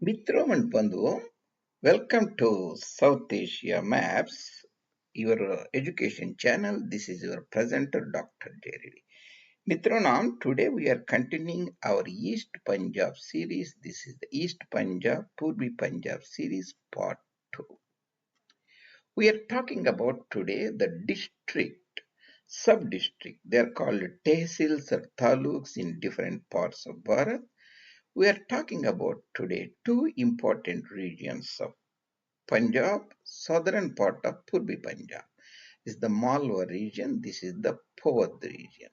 Mitro and Bandhu, welcome to South Asia Maps, your education channel. This is your presenter, Dr. Jerry. Mitronam, today we are continuing our East Punjab series. This is the East Punjab, Purbi Punjab series, part 2. We are talking about today the district, sub-district. They are called Tehsils or Taluks in different parts of Bharat. We are talking about today two important regions of Punjab, southern part of Purbi Punjab. This is the Malwa region, this is the Powadh region.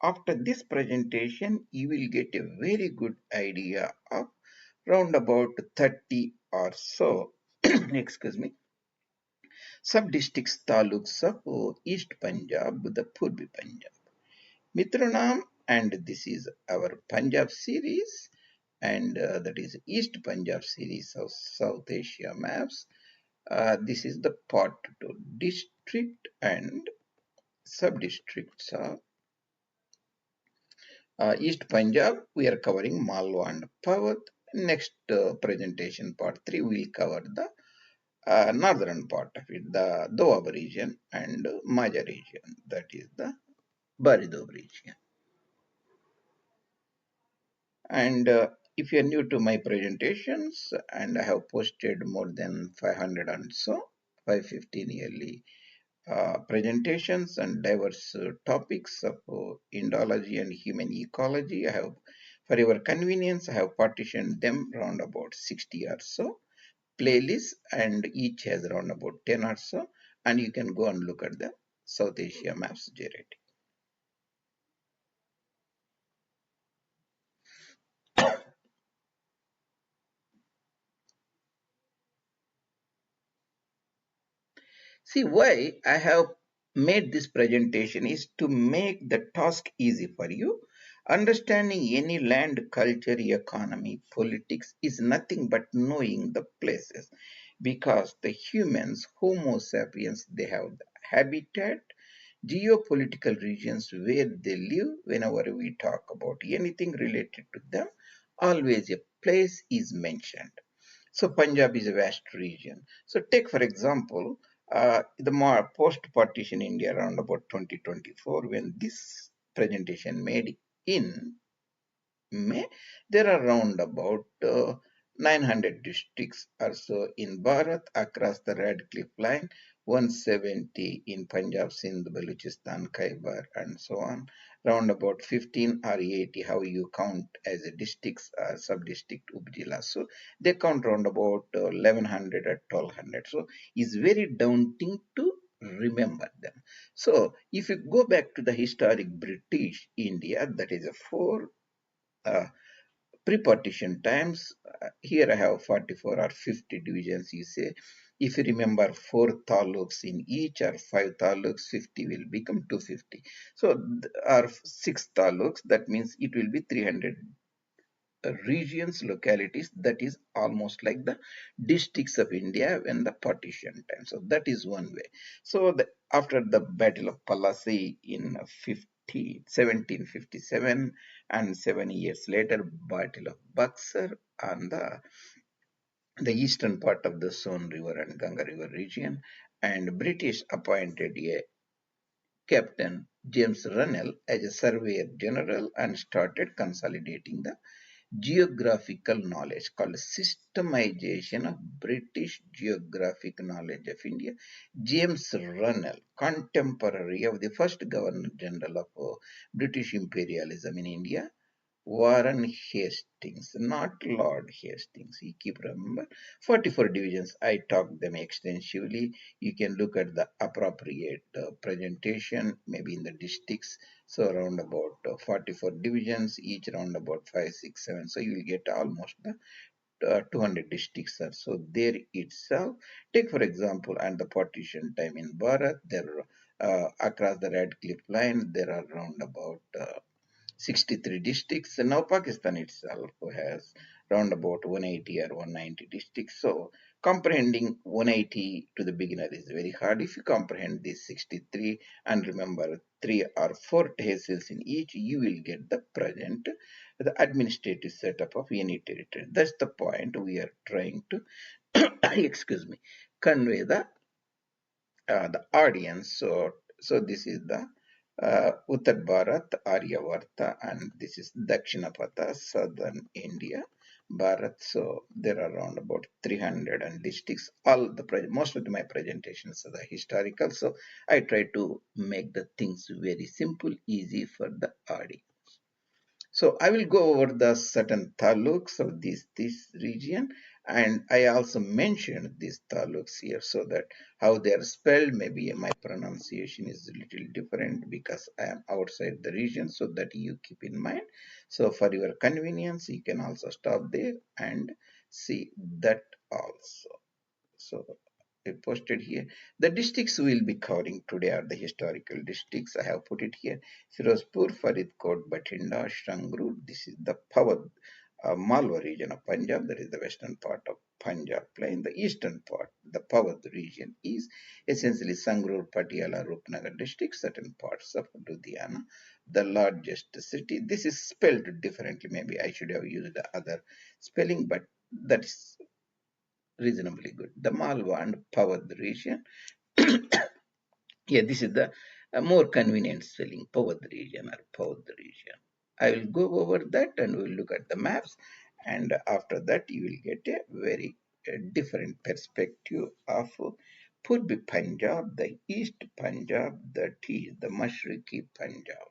After this presentation, you will get a very good idea of round about 30 or so, excuse me, sub-districts taluks of East Punjab, the Purbi Punjab. Mitranam, and this is our Punjab series, and that is East Punjab series of South Asia maps. This is the part 2, district and sub-districts of East Punjab. We are covering Malwa and Powadh. Next presentation, part 3, we will cover the northern part of it, the Doab region and Maja region, that is the Baridob region. And if you are new to my presentations, and I have posted more than 500 and so, 550 nearly presentations and diverse topics of Indology and human ecology. I have, for your convenience, I have partitioned them around about 60 or so playlists, and each has around about 10 or so, and you can go and look at the South Asia maps directly. See, why I have made this presentation is to make the task easy for you. Understanding any land, culture, economy, politics is nothing but knowing the places, because the humans, Homo sapiens, they have the habitat, geopolitical regions where they live. Whenever we talk about anything related to them, always a place is mentioned. So Punjab is a vast region. So take for example, the more post-partition India around about 2024, when this presentation made in May, there are around about 900 districts or so in Bharat across the Red Cliff Line, 170 in Punjab, Sindh, Baluchistan, Khyber, and so on. Round about 15 or 80, how you count as a districts or sub-district Upjila. So they count round about 1100 or 1200. So it's very daunting to remember them. So if you go back to the historic British India, that is a four uh, pre-partition times, here I have 44 or 50 divisions, you say. If you remember 4 taluks in each or 5 taluks, 50 will become 250. So, or 6 taluks, that means it will be 300 regions, localities, that is almost like the districts of India when the partition time. So that is one way. So after the Battle of Palasi in 1757 and 7 years later, Battle of Buxar on the eastern part of the Son River and Ganga River region, and British appointed a Captain James Rennell as a surveyor general and started consolidating the geographical knowledge, called Systematization of British geographic knowledge of India. James Rennell, contemporary of the first Governor General of British imperialism in India, Warren Hastings, not Lord Hastings. You keep remember 44 divisions. I talked them extensively. You can look at the appropriate presentation, maybe in the districts. So around about 44 divisions, each around about 5, 6, 7. So you will get almost the 200 districts or so there itself. Take for example, and the partition time in Bharat, there across the Red Cliff Line, there are around about 63 districts. Now Pakistan itself has around about 180 or 190 districts. So comprehending 180 to the beginner is very hard. If you comprehend these 63 and remember 3 or 4 tehsils in each, you will get the present, the administrative setup of any territory. That's the point we are trying to, excuse me, convey the audience. So this is the Uttar Bharat, Aryavarta, and this is Dakshinapatha, southern India, Bharat. So there are around about 300 and districts. Most of my presentations are the historical. So I try to make the things very simple, easy for the audience. So I will go over the certain taluks of this region, and I also mentioned these taluks here so that how they are spelled. Maybe my pronunciation is a little different because I am outside the region, so that you keep in mind. So for your convenience, you can also stop there and see that also. So I posted here. The districts we will be covering today are the historical districts. I have put it here. Firozpur, Faridkot, Bathinda, Sangrur. This is the Powadh, Malwa region of Punjab. That is the western part of Punjab plain. The eastern part, the Powadh region, is essentially Sangrur, Patiala, Rupnagar districts, certain parts of Ludhiana, the largest city. This is spelled differently. Maybe I should have used the other spelling, but that is reasonably good. The Malwa and Powadh region. Yeah, this is the more convenient spelling, Powadh region or Powadh region. I will go over that and we'll look at the maps, and after that you will get a very different perspective of Purbi Punjab, the East Punjab, that is the Mashriki Punjab.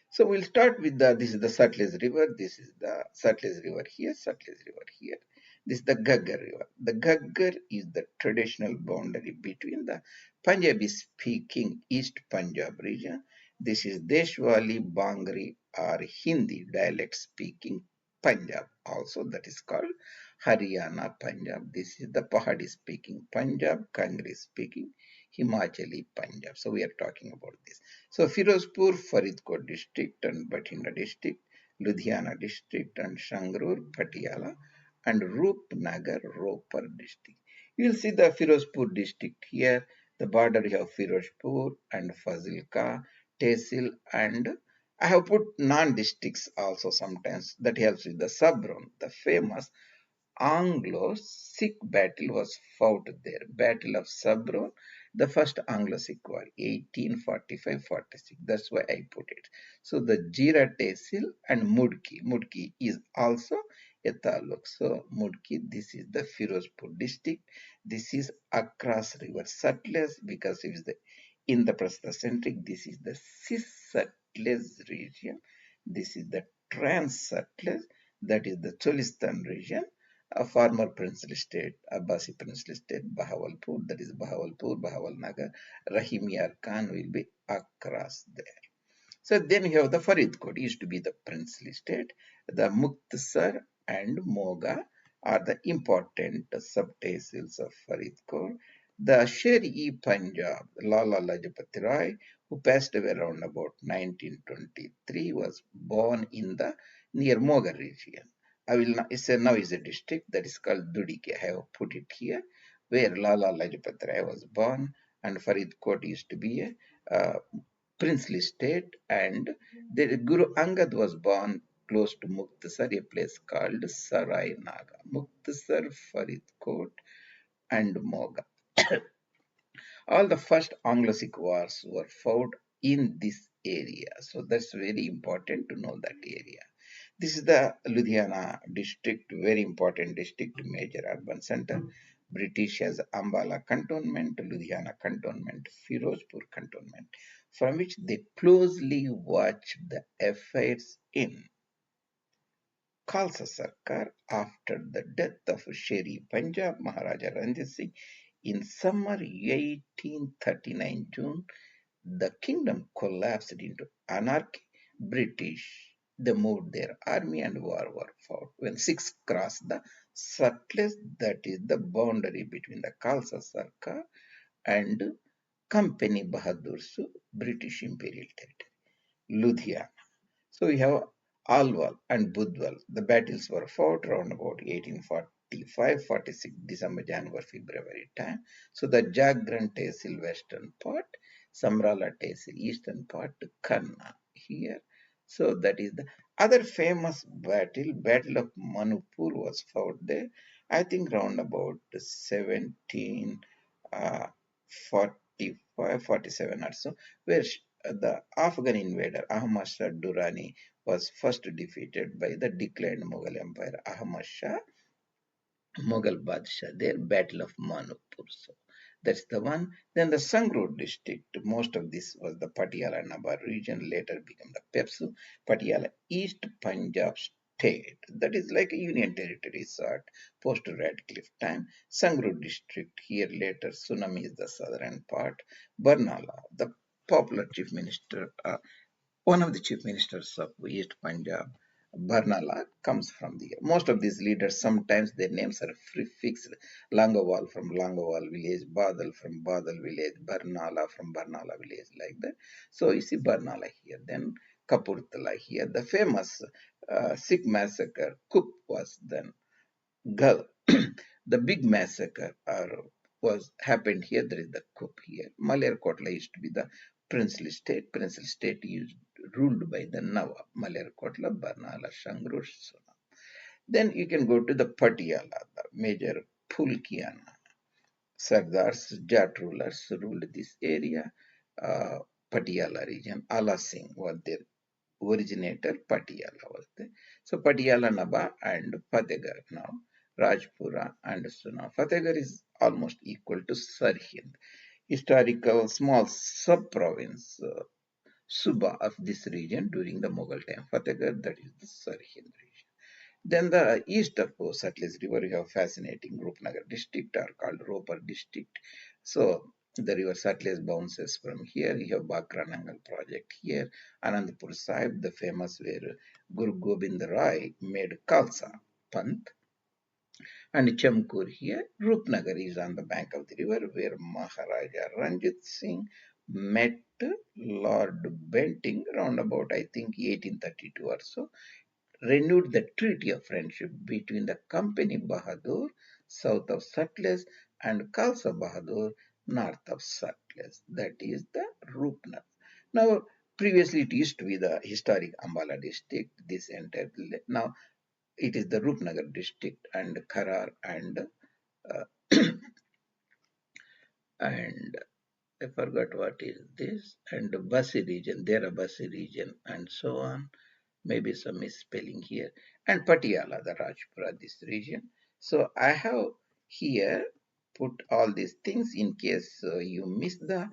So we'll start with this is the Sutlej River. This is the Sutlej River here, Sutlej River here. This is the Ghaggar River. The Ghaggar is the traditional boundary between the Punjabi speaking East Punjab region. This is Deshwali, Bangri or Hindi dialect speaking Punjab. Also that is called Haryana Punjab. This is the Pahadi speaking Punjab, Kangri speaking Himachali Punjab. So we are talking about this. So Firozpur, Faridkot district and Bathinda district, Ludhiana district and Sangrur, Patiala and Rupnagar, Ropar district. You will see the Firozpur district here, the border of Firozpur and Fazilka, Tehsil, and I have put non-districts also sometimes. That helps with the Sobraon, the famous Anglo-Sikh battle was fought there. Battle of Sobraon, the first Anglo-Sikh war, 1845-46. That's why I put it. So the Zira Tehsil and Mudki. Mudki is also a taluk. So Mudki, this is the Firozpur district. This is across river Sutlej because it is the in the Prastha-centric. This is the Cis-Sutlej region. This is the Trans-Sutlej. That is the Cholistan region, a former princely state, Abbasi princely state, Bahawalpur, that is Bahawalpur, Bahawalnagar, Rahim Yar Khan will be across there. So then you have the Faridkot, used to be the princely state. The Muktsar and Moga are the important sub-tehsils of Faridkot. The Sher-e Punjab, Lala Lajpat Rai, who passed away around about 1923, was born in the near Moga region. I will now, now is a district that is called Dhudike. I have put it here, where Lala Lajpat Rai was born, and Faridkot used to be a princely state, and the Guru Angad was born close to Muktsar, a place called Sarai Naga. Muktsar, Faridkot, and Moga. All the first Anglo-Sikh wars were fought in this area, so that's very important to know that area. This is the Ludhiana district, very important district, major urban center. British has Ambala cantonment, Ludhiana cantonment, Firozpur cantonment, from which they closely watch the affairs in Khalsa Sarkar after the death of Sher-e Punjab Maharaja Ranjit Singh in summer 1839 June. The kingdom collapsed into anarchy. British, they moved their army and war were fought. When Sikhs crossed the Sutlej, that is the boundary between the Khalsa Sarkar and Company Bahadur's British Imperial territory, Ludhiana. So we have Alwal and Budwal. The battles were fought around about 1845, 46, December, January, February time. So the Jagran Tehsil western part, Samrala Tehsil eastern part, Kanna here. So that is the other famous battle. Battle of Manipur was fought there. I think round about 1745, 47 or so, where the Afghan invader Ahmad Shah Durrani was first defeated by the declared Mughal Empire Ahmad Shah Mughal Badshah, their Battle of Manipur. So that's the one. Then the Sangrur district, most of this was the Patiala Nabar region, later became the PEPSU, Patiala East Punjab state. That is like a union territory sort, post Radcliffe time. Sangrur district, here later Sunami is the southern part. Barnala, the popular chief minister, one of the chief ministers of East Punjab, Barnala, comes from the. Most of these leaders, sometimes their names are prefixed. Langowal from Langowal village, Badal from Badal village, Barnala from Barnala village, like that. So you see Barnala here, then Kapurthala here. The famous Sikh massacre, coup was then Ghal. The big massacre was happened here. There is the coup here. Malerkotla used to be the princely state. Princely state used ruled by the Nawab. Malerkotla, Barnala, Sangrur, Sona. Then you can go to the Patiala, the major Pulkiana. Sardars, Jat rulers ruled this area. Uh, Patiala region. Ala Singh was their originator. Patiala was there. So Patiala Naba and Fatehgarh now. Rajpura and Suna. Fatehgarh is almost equal to Sirhind, historical small sub-province, Suba of this region during the Mughal time. Fatehgarh, that is the Sirhind region. Then the east of Sutlej River, you have fascinating Rupnagar district, or called Ropar district. So the river Sutlej bounces from here. You have Bakranangal project here. Anandpur Sahib, the famous where Guru Gobind Rai made Khalsa Panth. And Chamkur here. Rupnagar is on the bank of the river where Maharaja Ranjit Singh met Lord Bentinck around about, I think, 1832 or so, renewed the treaty of friendship between the Company Bahadur south of Sutlej and Khalsa Bahadur north of Sutlej. That is the Rupnagar. Now, previously it used to be the historic Ambala district. This entire now it is the Rupnagar district and Kharar uh, and I forgot what is this, and Basi region, Dera Basi region, and so on. Maybe some misspelling here. And Patiala, the Rajpura, this region. So I have here put all these things in case you miss the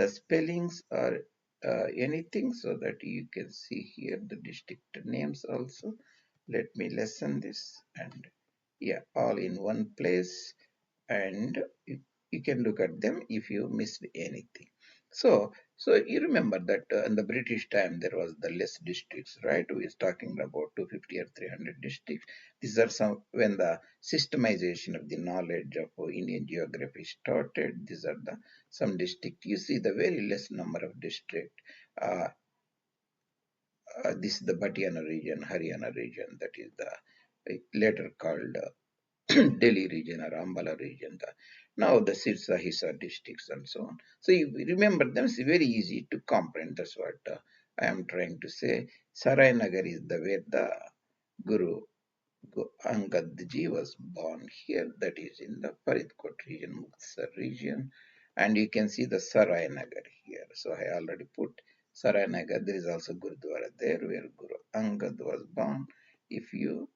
spellings or anything, so that you can see here the district names also. Let me lessen this, and yeah, all in one place, and you can look at them if you missed anything. So you remember that in the British time there was the less districts, right? We is talking about 250 or 300 districts. These are some when the systemization of the knowledge of Indian geography started. These are the some districts. You see the very less number of districts. Uh, this is the Batiana region, Haryana region. That is the later called Delhi region or Ambala region, now the Sirsa, Hisar districts and so on. So you remember them, it's very easy to comprehend. That's what I am trying to say. Sarai Nagar is the where the Guru Angad Dev Ji was born here, that is in the Faridkot region, Muktsar region. And you can see the Sarai Nagar here. So I already put Sarai Nagar. There is also Gurudwara there where Guru Angad was born. If you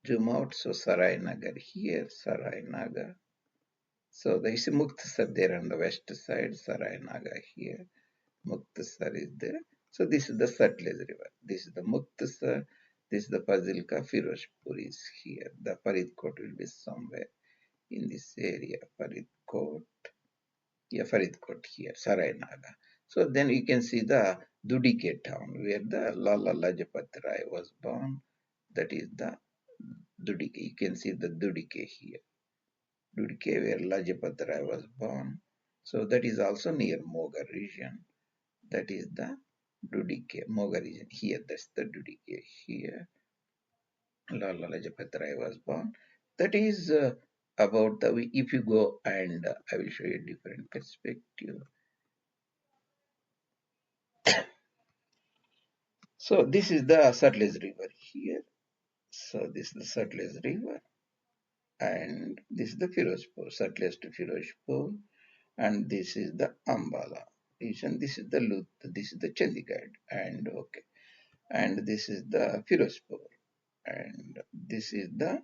zoom out, so Sarai Nagar here, Sarai Naga. So there is Muktsar there on the west side, Sarai Naga here, Muktsar is there. So this is the Sutlej river. This is the Muktsar, this is the Fazilka, Firozpur is here. The Faridkot will be somewhere in this area, Faridkot. Yeah, Faridkot here, Sarai Naga. So then you can see the Dhudike town where the Lala Lajpat Rai was born. That is the Dhudike. You can see the Dhudike here. Dhudike where Lajpat Rai was born. So that is also near Moga region. That is the Dhudike, Moga region. Here, that's the Dhudike. Here, Lala Lajpat Rai was born. That is about the. If you go and I will show you a different perspective. So this is the Sutlej River here. So this is the Sutlej River, and this is the Firozpur, Sutlej to Firozpur, and this is the Ambala region. This is the Lut, this is the Chandigarh, and okay, and this is the Firozpur, and this is the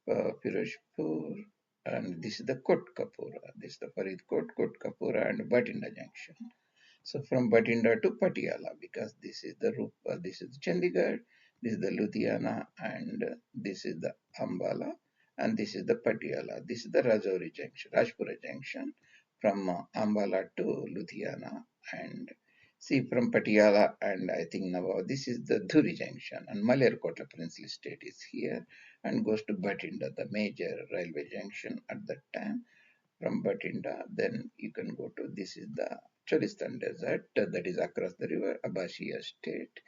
Firozpur, and this is the Kotkapura. This is the Faridkot, Kotkapura, and Bathinda junction. So from Bathinda to Patiala, because this is the this is Chandigarh, this is the Ludhiana, and this is the Ambala, and this is the Patiala. This is the Rajouri junction, Rajpura junction, from Ambala to Ludhiana, and see from Patiala, and I think now this is the Dhuri junction, and Malerkotla princely state is here, and goes to Bathinda, the major railway junction at that time. From Bathinda, then you can go to this is the Cholistan Desert that is across the river, Abbasiya state,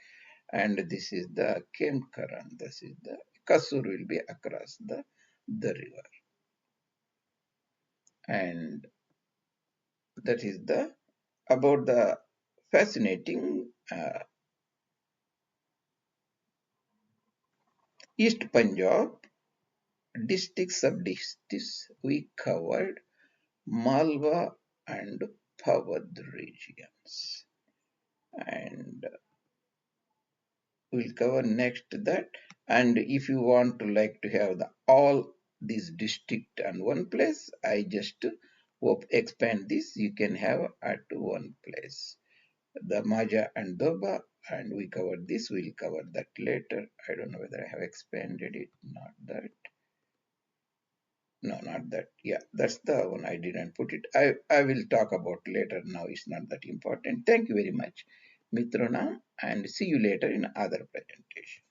and this is the Kemkaran. This is the Kasur will be across the river, and that is the about the fascinating East Punjab districts sub districts. We covered Malwa and Powadh regions, and we'll cover next that. And if you want to like to have the all these district and one place, I just hope expand this, you can have at one place the Maja and Doba, and we covered this, we'll cover that later. I don't know whether I have expanded it, not that, no, not that, yeah, that's the one I didn't put it. I will talk about later, now it's not that important. Thank you very much, Mitrona, and see you later in other presentation.